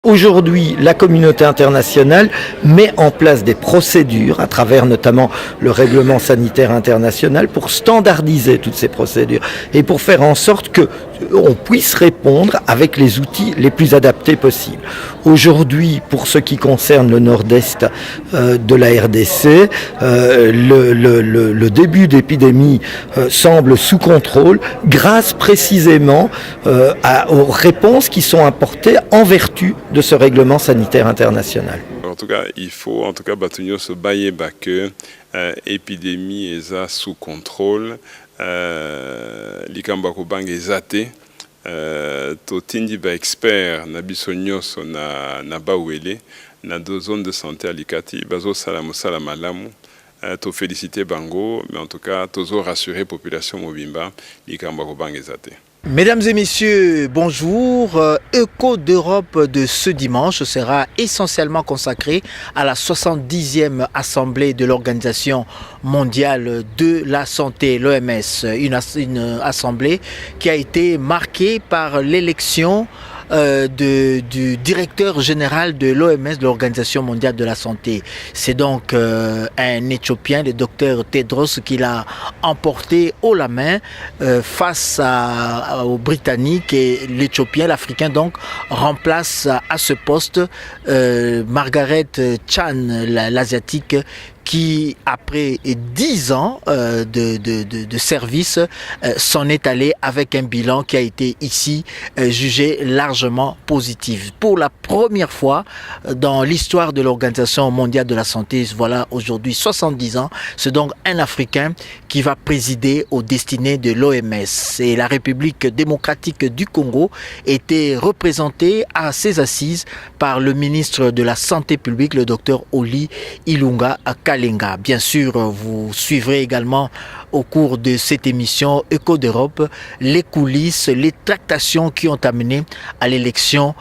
Aujourd'hui, la communauté internationale met en place des procédures, à travers notamment le règlement sanitaire international, pour standardiser toutes ces procédures et pour faire en sorte que on puisse répondre avec les outils les plus adaptés possibles. Aujourd'hui, pour ce qui concerne le nord-est de la RDC, le début d'épidémie semble sous contrôle grâce précisément aux réponses qui sont apportées en vertu de ce règlement sanitaire international. En tout cas, il faut batunyo se bailler que épidémie est sous contrôle. Likamba kubang ezate totindi ba expert na biso nyonso na bawele na deux zones de santé alikati bazo salamu salamalamu to féliciter bango, mais en tout cas tozo rassurer population mobimba likamba kubang ezate. Mesdames et messieurs, bonjour. Écho d'Europe de ce dimanche sera essentiellement consacré à la 70e assemblée de l'Organisation mondiale de la santé, l'OMS. Une assemblée qui a été marquée par l'élection du directeur général de l'OMS, de l'Organisation mondiale de la santé. C'est donc un Éthiopien, le docteur Tedros, qui l'a emporté haut la main face aux Britanniques, et l'Éthiopien, l'Africain donc, remplace à ce poste Margaret Chan, l'Asiatique, qui, après 10 ans de service, s'en est allé avec un bilan qui a été ici jugé largement positif. Pour la première fois dans l'histoire de l'Organisation mondiale de la santé, voilà aujourd'hui 70 ans, c'est donc un Africain qui va présider aux destinées de l'OMS. Et la République démocratique du Congo était représentée à ses assises par le ministre de la Santé publique, le docteur Oli Ilunga Kalenga. Bien sûr, vous suivrez également au cours de cette émission Écho d'Europe les coulisses, les tractations qui ont amené à l'élection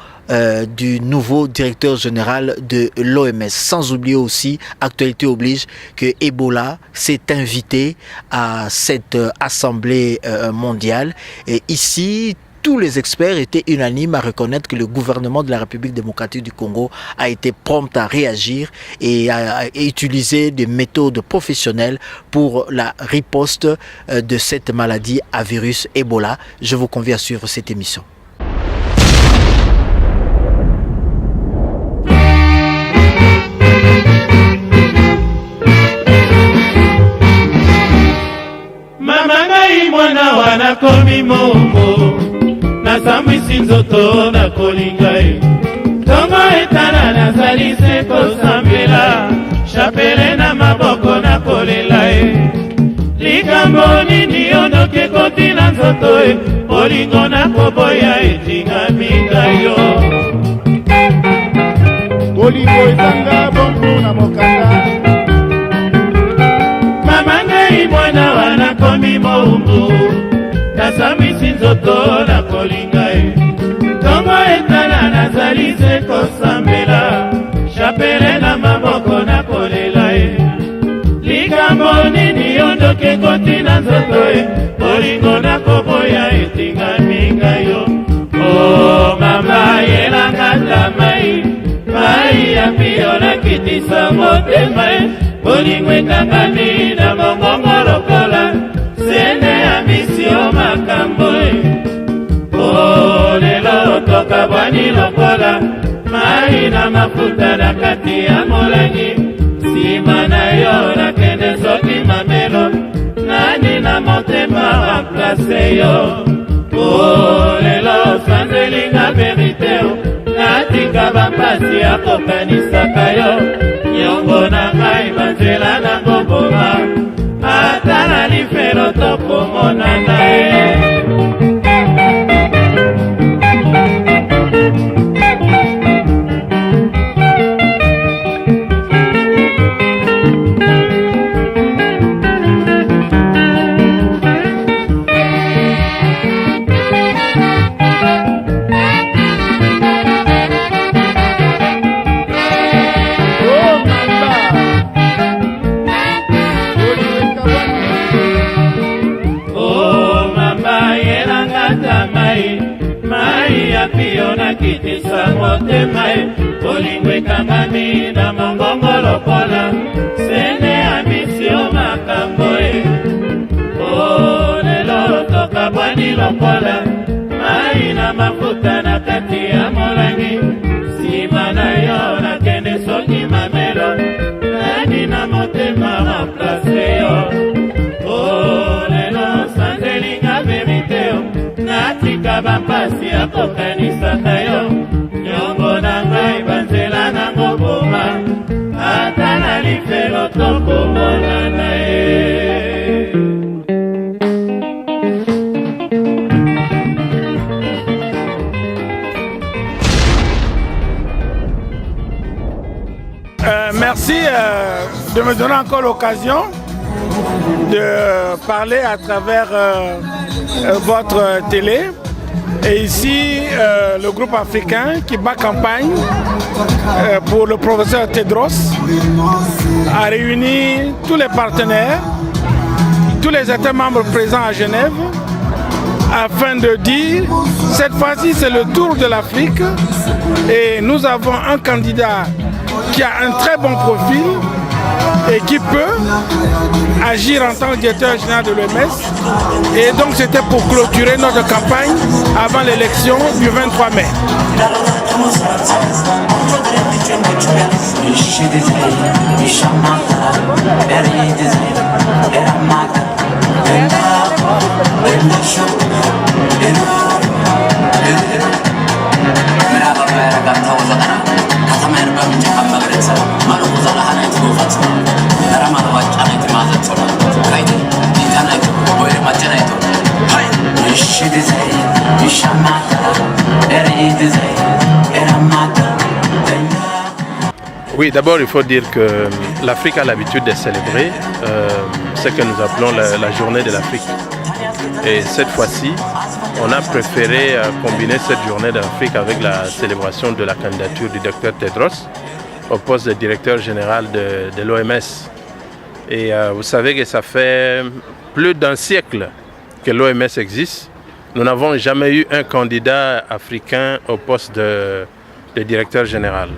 du nouveau directeur général de l'OMS. Sans oublier aussi, actualité oblige, que Ebola s'est invité à cette assemblée mondiale. Et ici, tous les experts étaient unanimes à reconnaître que le gouvernement de la République démocratique du Congo a été prompt à réagir et à utiliser des méthodes professionnelles pour la riposte de cette maladie à virus Ebola. Je vous convie à suivre cette émission. Nasambwisi nzoto na kolinga ye tongo etana nazali se kosambela chapele na maboko na kolela ye likambo nini ondoki ekoti na nzoto ye bolingo na koboya etingaminga yo bolingo ezanga bongo na mokanda mama ngai mwana wana komi moumbu nasambwisi nzoto na kolinga ye tongo etala nazali se kosambela chapele na maboko na kolela ye likambo nini ondoki ekoti na nzoto ye bolingo na koboya etingaminga yo o mama yelangata mai ya pio nakitisa motema ye bolingo ekangami na mongongo lokola sene ya misio makambo lelo toka bwani lokola mai na mafuta na kati ya molangi nsima na yo nakende soki mamelo nani na motema remplace yo lelo sanzelinga verite natika bampasi ya kokanisaka yo nyongo na ngai banzela na ngoboma atala lifelo tokomonana ye nakitisa motema bolingo ekangami na mongongo lokola sene ya misio makambo lelo tokabwani lokola mai na mafuta na kati ya molangi nsima na yo nakende soki mamelo nani na motema remplace yo lelo sanzelinga verite natika bampasi ya kokanisaka yo nyongo na ngai banzela nango boma ata na lifelo tokomonana ye. Merci de me donner encore l'occasion de parler à travers votre télé. Et ici, le groupe africain qui bat campagne pour le professeur Tedros a réuni tous les partenaires, tous les États membres présents à Genève, afin de dire, cette fois-ci c'est le tour de l'Afrique et nous avons un candidat qui a un très bon profil et qui peut agir en tant que directeur général de l'OMS. Et donc c'était pour clôturer notre campagne avant l'élection du 23 mai. Oui, d'abord il faut dire que l'Afrique a l'habitude de célébrer ce que nous appelons la journée de l'Afrique. Et cette fois-ci, on a préféré combiner cette journée de l'Afrique avec la célébration de la candidature du Dr Tedros au poste de directeur général de l'OMS. Et vous savez que ça fait plus d'un siècle que l'OMS existe. Nous n'avons jamais eu un candidat africain au poste de directeur général.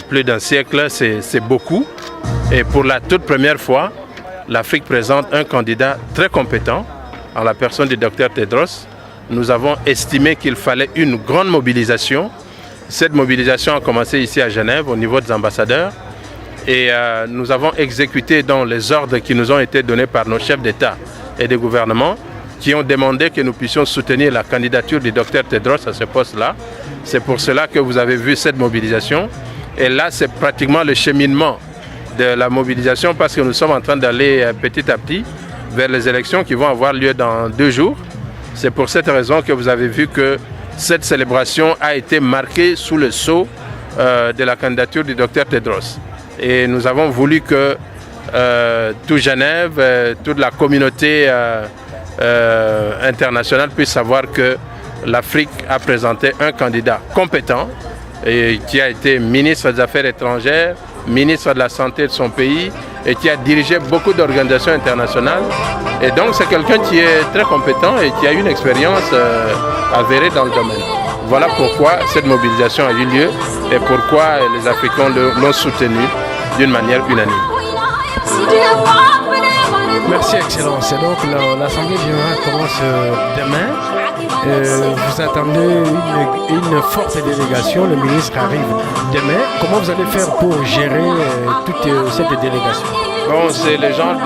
Plus d'un siècle, c'est beaucoup. Et pour la toute première fois, l'Afrique présente un candidat très compétent en la personne du Dr Tedros. Nous avons estimé qu'il fallait une grande mobilisation. Cette mobilisation a commencé ici à Genève au niveau des ambassadeurs. Et nous avons exécuté dans les ordres qui nous ont été donnés par nos chefs d'État et de gouvernement qui ont demandé que nous puissions soutenir la candidature du Dr Tedros à ce poste-là. C'est pour cela que vous avez vu cette mobilisation. Et là, c'est pratiquement le cheminement de la mobilisation parce que nous sommes en train d'aller petit à petit vers les élections qui vont avoir lieu dans 2 jours. C'est pour cette raison que vous avez vu que cette célébration a été marquée sous le sceau de la candidature du Dr Tedros. Et nous avons voulu que tout Genève, toute la communauté internationale puisse savoir que l'Afrique a présenté un candidat compétent et qui a été ministre des Affaires étrangères, ministre de la Santé de son pays et qui a dirigé beaucoup d'organisations internationales. Et donc c'est quelqu'un qui est très compétent et qui a une expérience avérée dans le domaine. Voilà pourquoi cette mobilisation a eu lieu et pourquoi les Africains l'ont soutenu d'une manière unanime. Merci Excellence. Et donc l'Assemblée générale commence demain. Vous attendez une forte délégation. Le ministre arrive demain. Comment vous allez faire pour gérer toute cette délégation? Bon, c'est le genre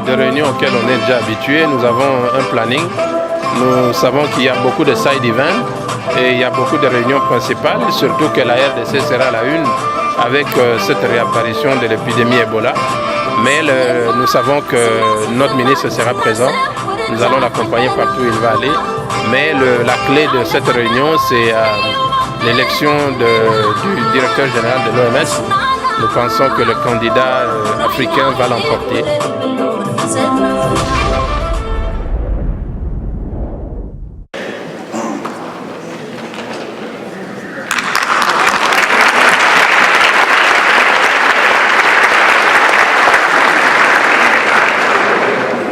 de réunion auquel on est déjà habitué. Nous avons un planning. Nous savons qu'il y a beaucoup de side events et il y a beaucoup de réunions principales, surtout que la RDC sera à la une avec cette réapparition de l'épidémie Ebola. Mais nous savons que notre ministre sera présent. Nous allons l'accompagner partout où il va aller. Mais la clé de cette réunion, c'est l'élection du directeur général de l'OMS. Nous pensons que le candidat africain va l'emporter.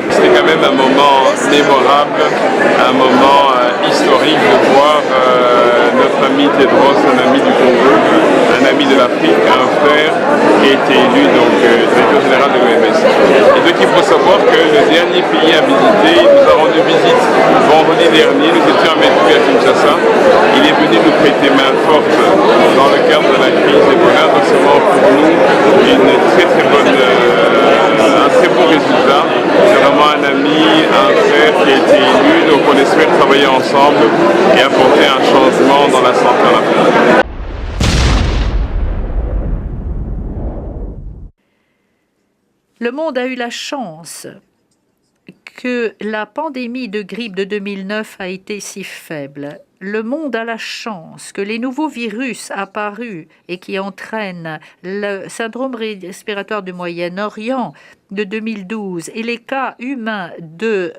C'était quand même un moment mémorable, un moment historique de voir notre ami Tedros, un ami du Congo, un ami de l'Afrique, un frère qui a été élu donc directeur général de l'OMS. Et donc il faut savoir que le dernier pays à visiter, il nous a rendu visite vendredi dernier, nous étions à Kinshasa. Il est venu nous prêter main forte dans le cadre de la crise Ebola, donc c'est vraiment pour nous un très bon résultat. C'est vraiment un ami, un frère qui a été élu, donc on espère travailler ensemble et apporter un changement dans la santé en Afrique. Le monde a eu la chance que la pandémie de grippe de 2009 a été si faible. Le monde a la chance que les nouveaux virus apparus et qui entraînent le syndrome respiratoire du Moyen-Orient de 2012 et les cas humains de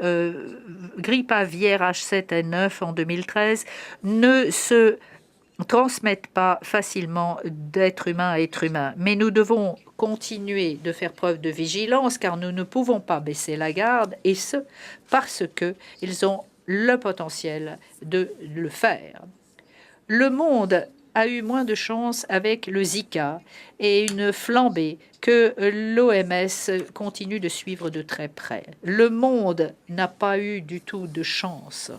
grippe aviaire H7N9 en 2013 ne se transmettent pas facilement d'être humain à être humain. Mais nous devons continuer de faire preuve de vigilance car nous ne pouvons pas baisser la garde et ce parce qu'ils ont le potentiel de le faire. Le monde a eu moins de chance avec le Zika et une flambée que l'OMS continue de suivre de très près. Le monde n'a pas eu du tout de chance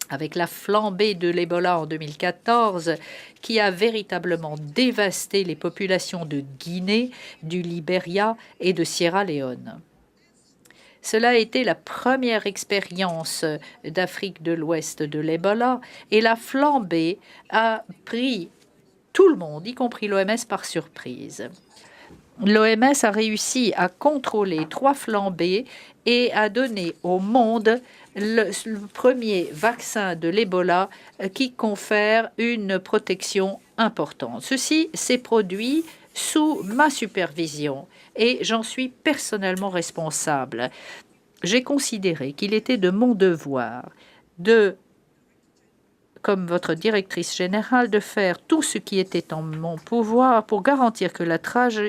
avec la flambée de l'Ebola en 2014, qui a véritablement dévasté les populations de Guinée, du Libéria et de Sierra Leone. Cela a été la première expérience d'Afrique de l'Ouest de l'Ebola, et la flambée a pris tout le monde, y compris l'OMS, par surprise. L'OMS a réussi à contrôler 3 flambées et a donné au monde le premier vaccin de l'Ebola qui confère une protection importante. Ceci s'est produit sous ma supervision et j'en suis personnellement responsable. J'ai considéré qu'il était de mon devoir comme votre directrice générale, de faire tout ce qui était en mon pouvoir pour garantir que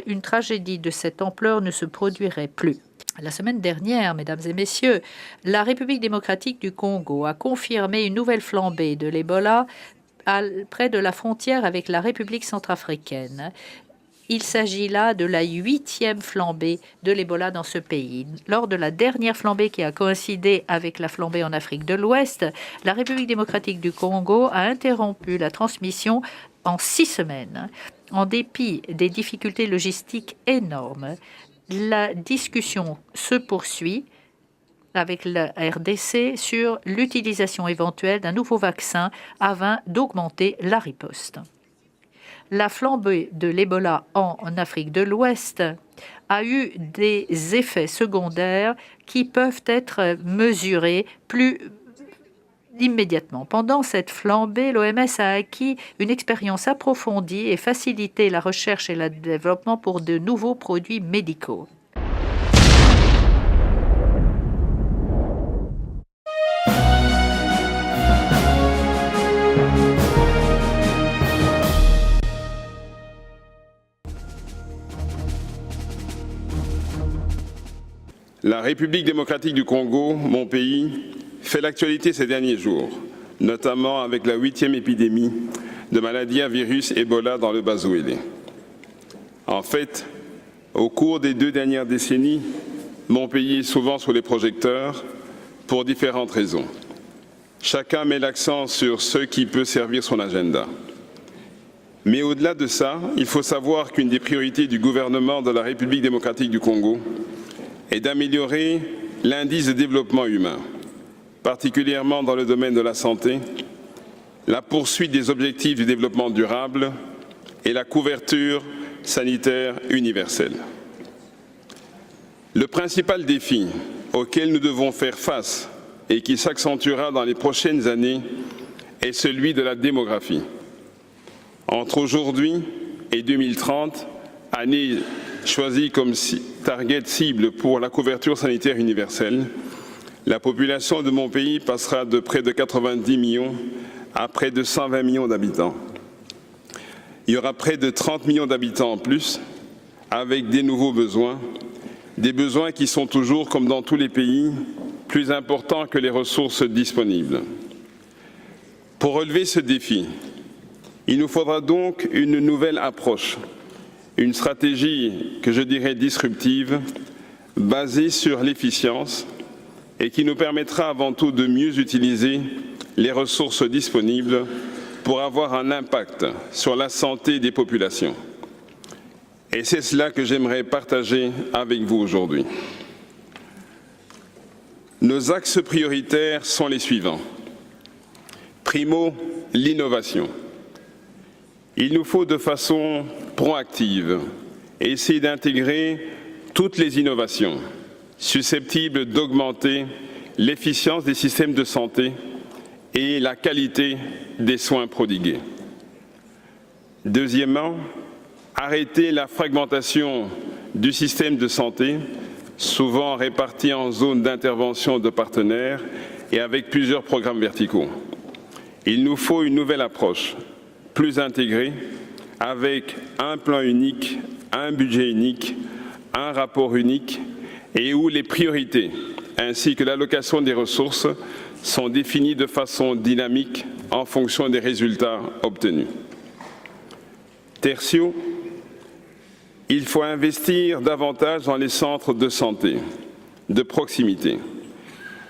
une tragédie de cette ampleur ne se produirait plus. La semaine dernière, mesdames et messieurs, la République démocratique du Congo a confirmé une nouvelle flambée de l'Ebola près de la frontière avec la République centrafricaine. Il s'agit là de la 8e flambée de l'Ebola dans ce pays. Lors de la dernière flambée qui a coïncidé avec la flambée en Afrique de l'Ouest, la République démocratique du Congo a interrompu la transmission en 6 semaines. En dépit des difficultés logistiques énormes, la discussion se poursuit avec la RDC sur l'utilisation éventuelle d'un nouveau vaccin afin d'augmenter la riposte. La flambée de l'Ebola en Afrique de l'Ouest a eu des effets secondaires qui peuvent être mesurés plus immédiatement. Pendant cette flambée, l'OMS a acquis une expérience approfondie et facilité la recherche et le développement pour de nouveaux produits médicaux. La République démocratique du Congo, mon pays, fait l'actualité ces derniers jours, notamment avec la 8e épidémie de maladie à virus Ebola dans le Bas-Ouélé. En fait, au cours des 2 dernières décennies, mon pays est souvent sous les projecteurs pour différentes raisons. Chacun met l'accent sur ce qui peut servir son agenda. Mais au-delà de ça, il faut savoir qu'une des priorités du gouvernement de la République démocratique du Congo est d'améliorer l'indice de développement humain, particulièrement dans le domaine de la santé, la poursuite des objectifs du développement durable et la couverture sanitaire universelle. Le principal défi auquel nous devons faire face et qui s'accentuera dans les prochaines années est celui de la démographie. Entre aujourd'hui et 2030, année choisie comme target cible pour la couverture sanitaire universelle, la population de mon pays passera de près de 90 millions à près de 120 millions d'habitants. Il y aura près de 30 millions d'habitants en plus, avec des nouveaux besoins, des besoins qui sont toujours, comme dans tous les pays, plus importants que les ressources disponibles. Pour relever ce défi, Il nous faudra donc une nouvelle approche, une stratégie que je dirais disruptive, basée sur l'efficience et qui nous permettra avant tout de mieux utiliser les ressources disponibles pour avoir un impact sur la santé des populations. Et c'est cela que j'aimerais partager avec vous aujourd'hui. Nos axes prioritaires sont les suivants. Primo, l'innovation. Il nous faut de façon proactive essayer d'intégrer toutes les innovations susceptibles d'augmenter l'efficience des systèmes de santé et la qualité des soins prodigués. Deuxièmement, arrêter la fragmentation du système de santé, souvent réparti en zones d'intervention de partenaires et avec plusieurs programmes verticaux. Il nous faut une nouvelle approche, plus intégrée, avec un plan unique, un budget unique, un rapport unique et où les priorités ainsi que l'allocation des ressources sont définies de façon dynamique en fonction des résultats obtenus. Tertio, il faut investir davantage dans les centres de santé, de proximité,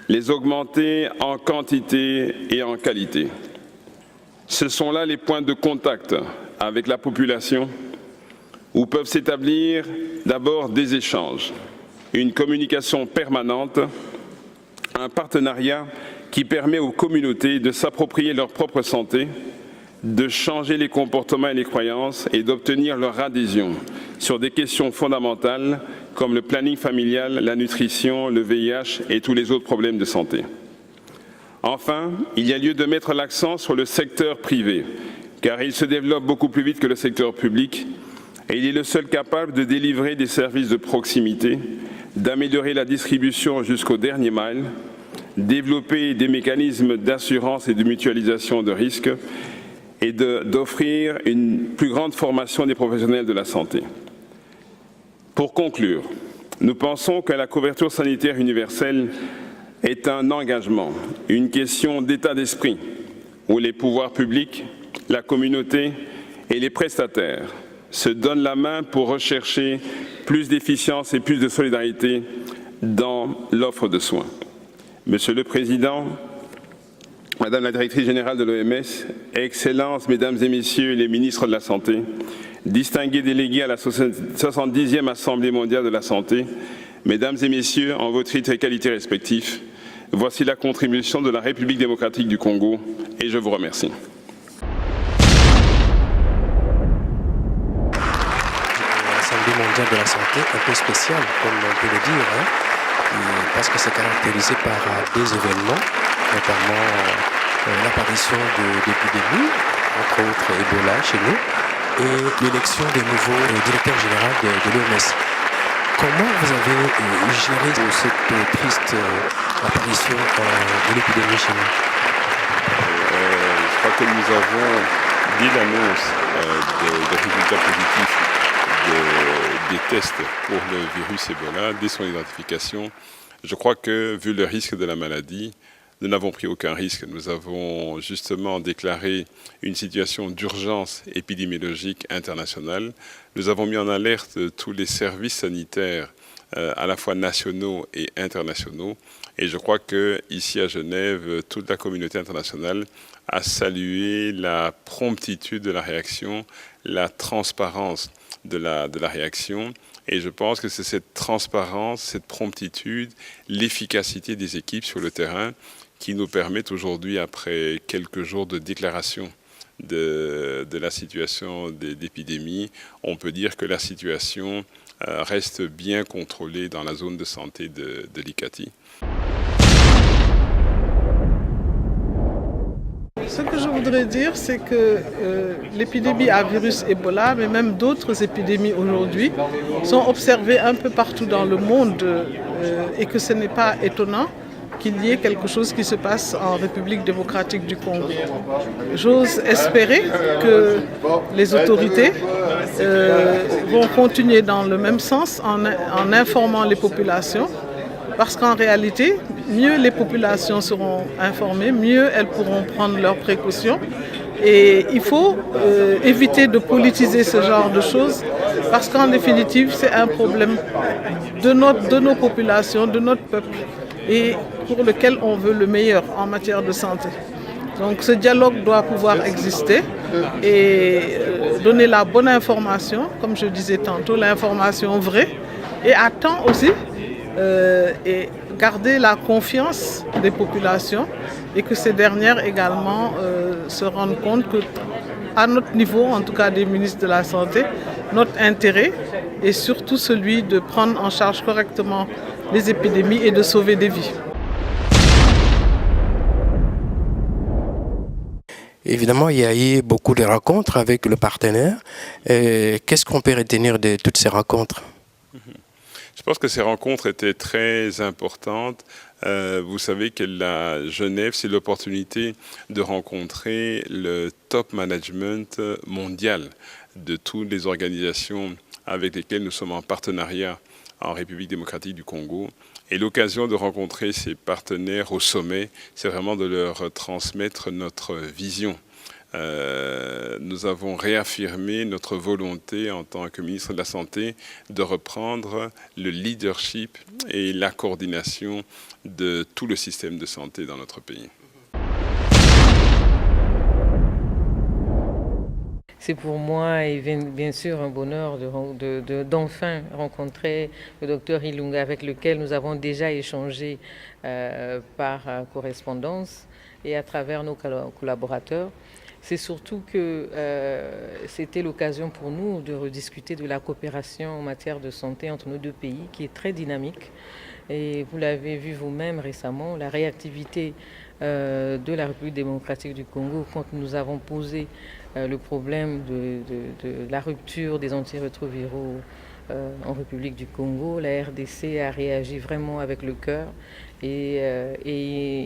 les augmenter en quantité et en qualité. Ce sont là les points de contact avec la population où peuvent s'établir d'abord des échanges, une communication permanente, un partenariat qui permet aux communautés de s'approprier leur propre santé, de changer les comportements et les croyances et d'obtenir leur adhésion sur des questions fondamentales comme le planning familial, la nutrition, le VIH et tous les autres problèmes de santé. Enfin, il y a lieu de mettre l'accent sur le secteur privé, car il se développe beaucoup plus vite que le secteur public et il est le seul capable de délivrer des services de proximité, d'améliorer la distribution jusqu'au dernier mile, développer des mécanismes d'assurance et de mutualisation de risques et d'offrir une plus grande formation des professionnels de la santé. Pour conclure, nous pensons que la couverture sanitaire universelle est un engagement, une question d'état d'esprit, où les pouvoirs publics, la communauté et les prestataires se donnent la main pour rechercher plus d'efficience et plus de solidarité dans l'offre de soins. Monsieur le Président, Madame la Directrice Générale de l'OMS, Excellences, Mesdames et Messieurs les ministres de la Santé, distingués délégués à la 70e Assemblée mondiale de la santé, Mesdames et Messieurs, en vos titres et qualités respectifs, voici la contribution de la République démocratique du Congo et je vous remercie. L'Assemblée mondiale de la santé, un peu spéciale, comme on peut le dire, parce que c'est caractérisé par des événements, notamment l'apparition d'épidémies, entre autres Ebola chez nous, et l'élection des nouveaux directeurs généraux de l'OMS. Comment vous avez géré cette triste apparition de l'épidémie chez nous? Je crois que nous avons, dès l'annonce des résultats positifs des tests pour le virus Ebola, dès son identification, je crois que, vu le risque de la maladie, nous n'avons pris aucun risque. Nous avons justement déclaré une situation d'urgence épidémiologique internationale. Nous avons mis en alerte tous les services sanitaires, à la fois nationaux et internationaux. Et je crois qu'ici à Genève, toute la communauté internationale a salué la promptitude de la réaction, la transparence de la réaction. Et je pense que c'est cette transparence, cette promptitude, l'efficacité des équipes sur le terrain qui nous permettent aujourd'hui, après quelques jours de déclaration de la situation d'épidémie, on peut dire que la situation reste bien contrôlée dans la zone de santé de l'ICATI. Ce que je voudrais dire, c'est que l'épidémie à virus Ebola, mais même d'autres épidémies aujourd'hui, sont observées un peu partout dans le monde et que ce n'est pas étonnant qu'il y ait quelque chose qui se passe en République démocratique du Congo. J'ose espérer que les autorités vont continuer dans le même sens en informant les populations, parce qu'en réalité, mieux les populations seront informées, mieux elles pourront prendre leurs précautions Et il faut éviter de politiser ce genre de choses parce qu'en définitive, c'est un problème de nos populations, de notre peuple et pour lequel on veut le meilleur en matière de santé. Donc ce dialogue doit pouvoir exister et donner la bonne information, comme je disais tantôt, l'information vraie et à temps aussi et garder la confiance des populations et que ces dernières également se rendent compte que à notre niveau, en tout cas des ministres de la Santé, notre intérêt est surtout celui de prendre en charge correctement les épidémies et de sauver des vies. Évidemment, il y a eu beaucoup de rencontres avec le partenaire. Qu'est-ce qu'on peut retenir de toutes ces rencontres? Je pense que ces rencontres étaient très importantes. Vous savez que la Genève, c'est l'opportunité de rencontrer le top management mondial de toutes les organisations avec lesquelles nous sommes en partenariat en République démocratique du Congo. Et l'occasion de rencontrer ces partenaires au sommet, c'est vraiment de leur transmettre notre vision. Nous avons réaffirmé notre volonté en tant que ministre de la Santé de reprendre le leadership et la coordination de tout le système de santé dans notre pays. C'est pour moi et bien sûr un bonheur d'enfin rencontrer le docteur Ilunga avec lequel nous avons déjà échangé par correspondance et à travers nos collaborateurs. C'est surtout que c'était l'occasion pour nous de rediscuter de la coopération en matière de santé entre nos deux pays qui est très dynamique. Et vous l'avez vu vous-même récemment, la réactivité de la République démocratique du Congo quand nous avons posé le problème de la rupture des antirétroviraux en République du Congo. La RDC a réagi vraiment avec le cœur et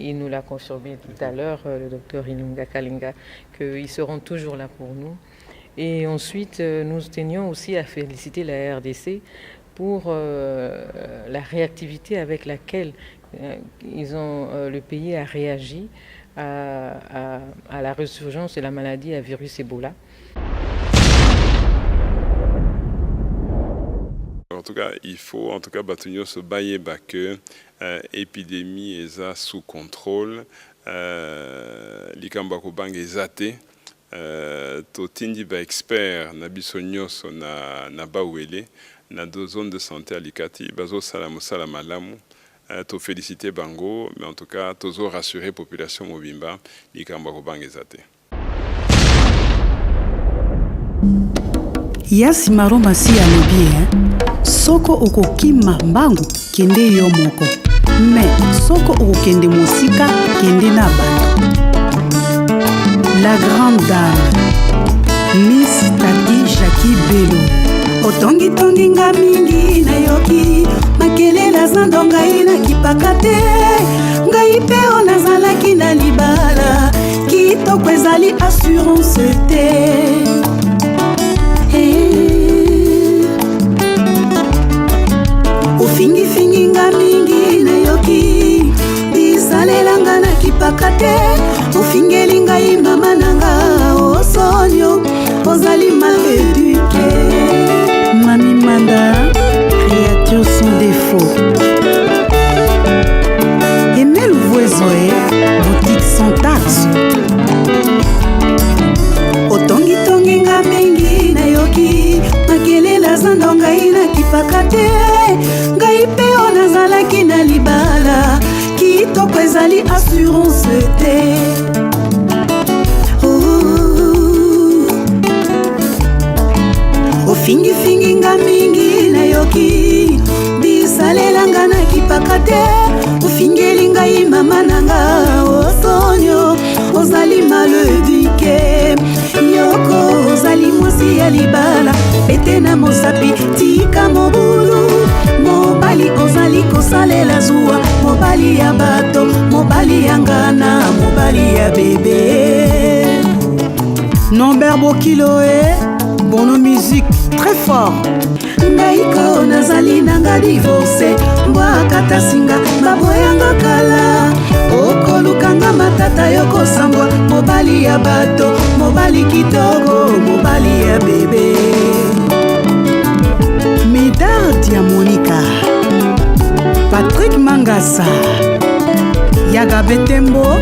il nous l'a confirmé tout à l'heure, le docteur Ilunga Kalinga, qu'ils seront toujours là pour nous. Et ensuite, nous tenions aussi à féliciter la RDC pour la réactivité avec laquelle le pays a réagi à la résurgence de la maladie à virus Ebola. En tout cas, il faut en tout cas Batunyo se bailler que épidémie est sous contrôle, likamba kubang ezate, totindi ba expert na bisonyoso na bawele na deux zones de santé alikati bazo sala malamu. To féliciter bango, mais en tout cas tozo rassurer population mobimba likamba kubang ezate. Yasi maroma si alobi soko okokima mbangu kende yo moko me soko okokende mosika kende na bato. La grande dame Miss Tati Jackie Bello otongi nga mingi na yoki makelela zando ngai na kipaka te ngai pe onazalaki na libala kitoko ezali assurance te. Ofingi nga mingi na yoki bisalelanga na kipaka te ofingeli ngai mama nanga osonyo ozali mal éduqué. Mami Manda, créature sans défaut. Emel Voizoé, boutique sans taxe. Otongi nga mingi na yoki makelela zando ngai na kipaka te ngai pe onazalaki na libala kitoko ezali assurance te. Ofingi nga mingi na yoki bisalelanga na kipaka te ofingeli ngai mama nanga osonyo ozali mal éduqué. Yoko ozali mwasi ya libala pete na mosapi tika mobulu mobali ozali kosalela zuwa mobali ya bato mobali ya ngana mobali ya bébé. Norbert Bokiloe Bono musique très fort. Ngaiko nazali nanga divorce mbwa kata singa baboyanga kala oko kolukanga matata yo kosambwa mobali ya bato mobali kitoko mobali ya bebe Médard ya Monica Patrick Mangasa Yaga Betembo